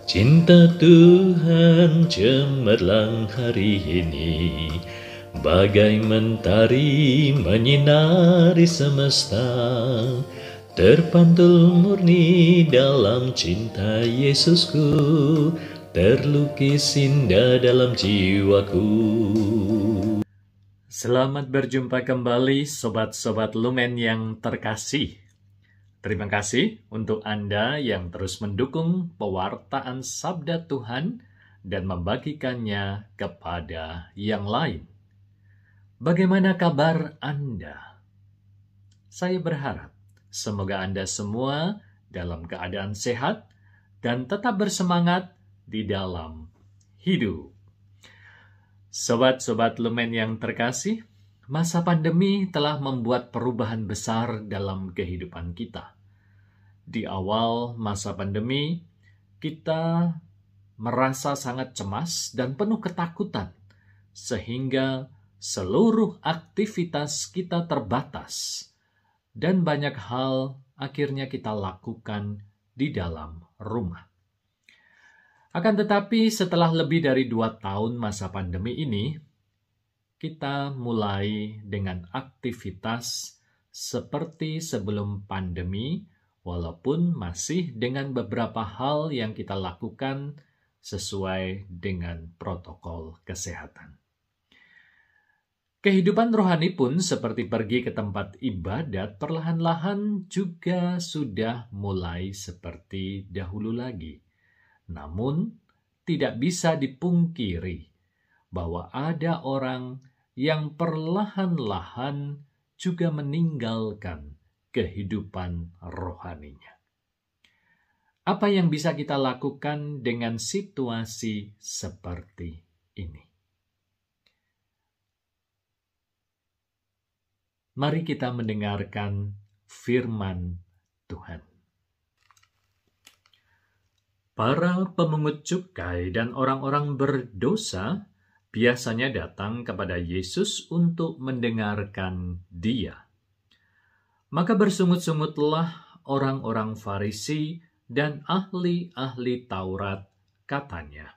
Cinta Tuhan cemerlang hari ini, bagai mentari menyinari semesta, terpantul murni dalam cinta Yesusku, terlukis indah dalam jiwaku. Selamat berjumpa kembali sobat-sobat Lumen yang terkasih. Terima kasih untuk Anda yang terus mendukung pewartaan Sabda Tuhan dan membagikannya kepada yang lain. Bagaimana kabar Anda? Saya berharap semoga Anda semua dalam keadaan sehat dan tetap bersemangat di dalam hidup. Sobat-sobat Lumen yang terkasih, masa pandemi telah membuat perubahan besar dalam kehidupan kita. Di awal masa pandemi, kita merasa sangat cemas dan penuh ketakutan, sehingga seluruh aktivitas kita terbatas, dan banyak hal akhirnya kita lakukan di dalam rumah. Akan tetapi setelah lebih dari 2 tahun masa pandemi ini, kita mulai dengan aktivitas seperti sebelum pandemi, walaupun masih dengan beberapa hal yang kita lakukan sesuai dengan protokol kesehatan. Kehidupan rohani pun seperti pergi ke tempat ibadat perlahan-lahan juga sudah mulai seperti dahulu lagi. Namun, tidak bisa dipungkiri bahwa ada orang yang perlahan-lahan juga meninggalkan kehidupan rohaninya. Apa yang bisa kita lakukan dengan situasi seperti ini? Mari kita mendengarkan firman Tuhan. Para pemungut cukai dan orang-orang berdosa biasanya datang kepada Yesus untuk mendengarkan Dia. Maka bersungut-sungutlah orang-orang Farisi dan ahli-ahli Taurat, katanya.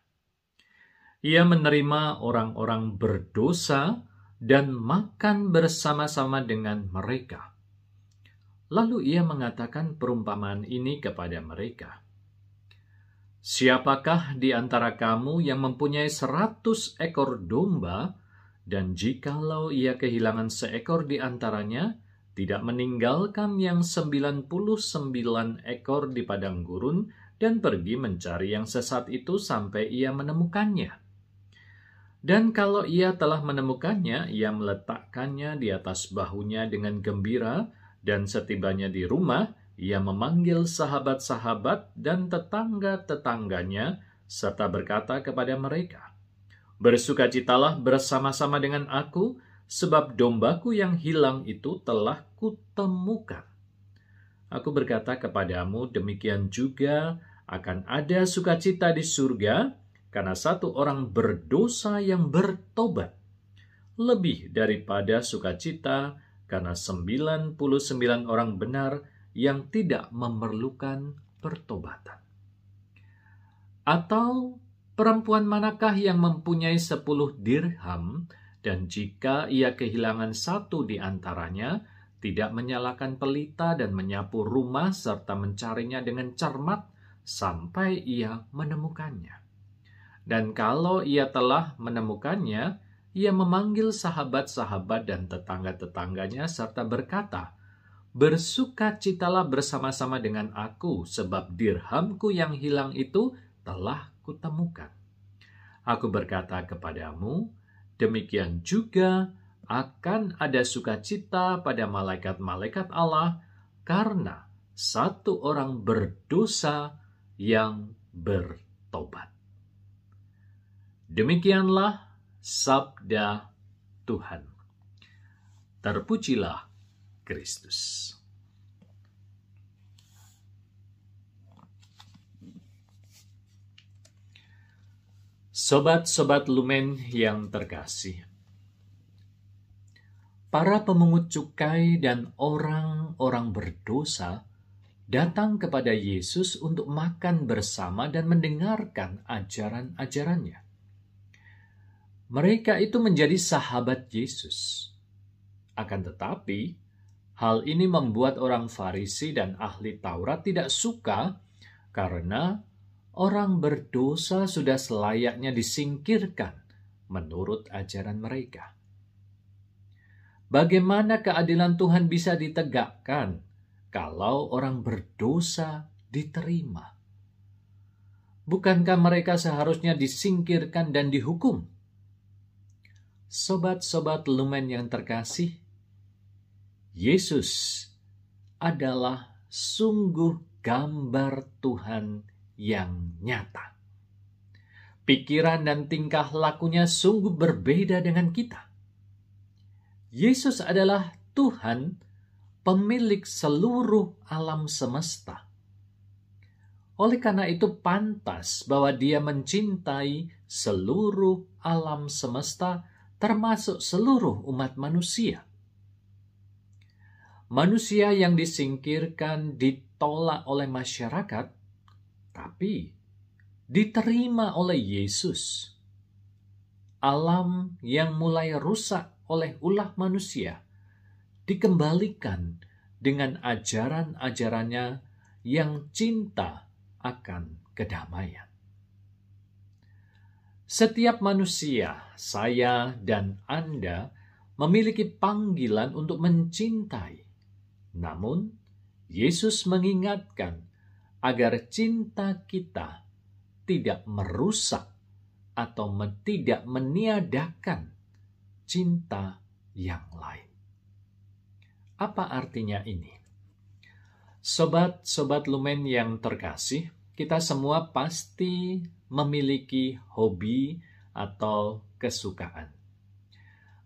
Ia menerima orang-orang berdosa dan makan bersama-sama dengan mereka. Lalu ia mengatakan perumpamaan ini kepada mereka. Siapakah di antara kamu yang mempunyai 100 ekor domba, dan jikalau ia kehilangan seekor di antaranya, tidak meninggalkan yang 99 ekor di padang gurun dan pergi mencari yang sesat itu sampai ia menemukannya. Dan kalau ia telah menemukannya, ia meletakkannya di atas bahunya dengan gembira, dan setibanya di rumah, ia memanggil sahabat-sahabat dan tetangga-tetangganya, serta berkata kepada mereka, "Bersukacitalah bersama-sama dengan aku, sebab dombaku yang hilang itu telah kutemukan." Aku berkata kepadamu, demikian juga akan ada sukacita di surga, karena satu orang berdosa yang bertobat, lebih daripada sukacita karena 99 orang benar yang tidak memerlukan pertobatan. Atau perempuan manakah yang mempunyai 10 dirham, dan jika ia kehilangan 1 di antaranya, tidak menyalakan pelita dan menyapu rumah serta mencarinya dengan cermat sampai ia menemukannya. Dan kalau ia telah menemukannya, ia memanggil sahabat-sahabat dan tetangga-tetangganya serta berkata, "Bersukacitalah bersama-sama dengan aku, sebab dirhamku yang hilang itu telah kutemukan." Aku berkata kepadamu, demikian juga akan ada sukacita pada malaikat-malaikat Allah karena satu orang berdosa yang bertobat. Demikianlah sabda Tuhan. Terpujilah Kristus. Sobat-sobat Lumen yang terkasih, para pemungut cukai dan orang-orang berdosa datang kepada Yesus untuk makan bersama dan mendengarkan ajaran-ajarannya. Mereka itu menjadi sahabat Yesus. Akan tetapi, hal ini membuat orang Farisi dan ahli Taurat tidak suka karena orang berdosa sudah selayaknya disingkirkan menurut ajaran mereka. Bagaimana keadilan Tuhan bisa ditegakkan kalau orang berdosa diterima? Bukankah mereka seharusnya disingkirkan dan dihukum? Sobat-sobat Lumen yang terkasih, Yesus adalah sungguh gambar Tuhan yang nyata. Pikiran dan tingkah lakunya sungguh berbeda dengan kita. Yesus adalah Tuhan, pemilik seluruh alam semesta. Oleh karena itu pantas bahwa Dia mencintai seluruh alam semesta, termasuk seluruh umat manusia. Manusia yang disingkirkan, ditolak oleh masyarakat, tapi diterima oleh Yesus. Alam yang mulai rusak oleh ulah manusia dikembalikan dengan ajaran-ajarannya yang cinta akan kedamaian. Setiap manusia, saya dan Anda, memiliki panggilan untuk mencintai. Namun, Yesus mengingatkan agar cinta kita tidak merusak atau tidak meniadakan cinta yang lain. Apa artinya ini? Sobat-sobat Lumen yang terkasih, kita semua pasti memiliki hobi atau kesukaan.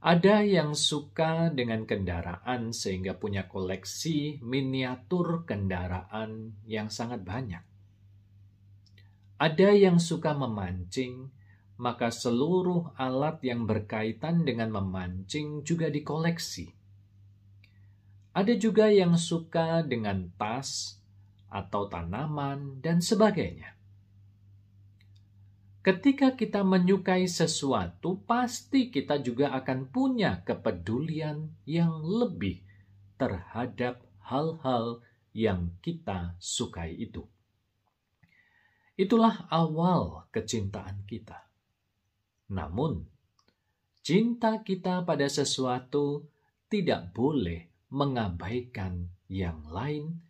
Ada yang suka dengan kendaraan sehingga punya koleksi miniatur kendaraan yang sangat banyak. Ada yang suka memancing, maka seluruh alat yang berkaitan dengan memancing juga dikoleksi. Ada juga yang suka dengan tas atau tanaman dan sebagainya. Ketika kita menyukai sesuatu, pasti kita juga akan punya kepedulian yang lebih terhadap hal-hal yang kita sukai itu. Itulah awal kecintaan kita. Namun, cinta kita pada sesuatu tidak boleh mengabaikan yang lain.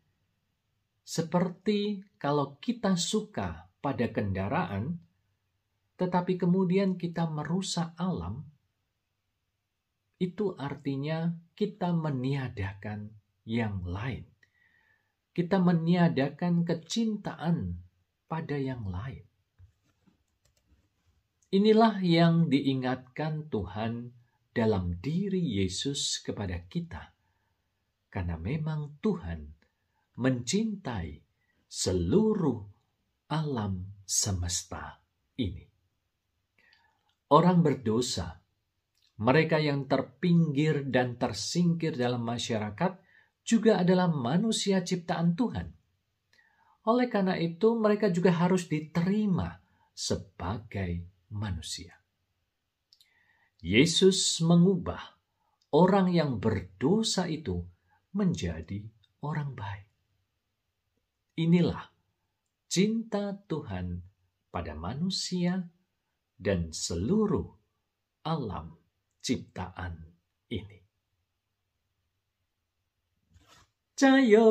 Seperti kalau kita suka pada kendaraan, tetapi kemudian kita merusak alam, itu artinya kita meniadakan yang lain. Kita meniadakan kecintaan pada yang lain. Inilah yang diingatkan Tuhan dalam diri Yesus kepada kita. Karena memang Tuhan mencintai seluruh alam semesta ini. Orang berdosa, mereka yang terpinggir dan tersingkir dalam masyarakat, juga adalah manusia ciptaan Tuhan. Oleh karena itu, mereka juga harus diterima sebagai manusia. Yesus mengubah orang yang berdosa itu menjadi orang baik. Inilah cinta Tuhan pada manusia dan seluruh alam ciptaan ini. Cayo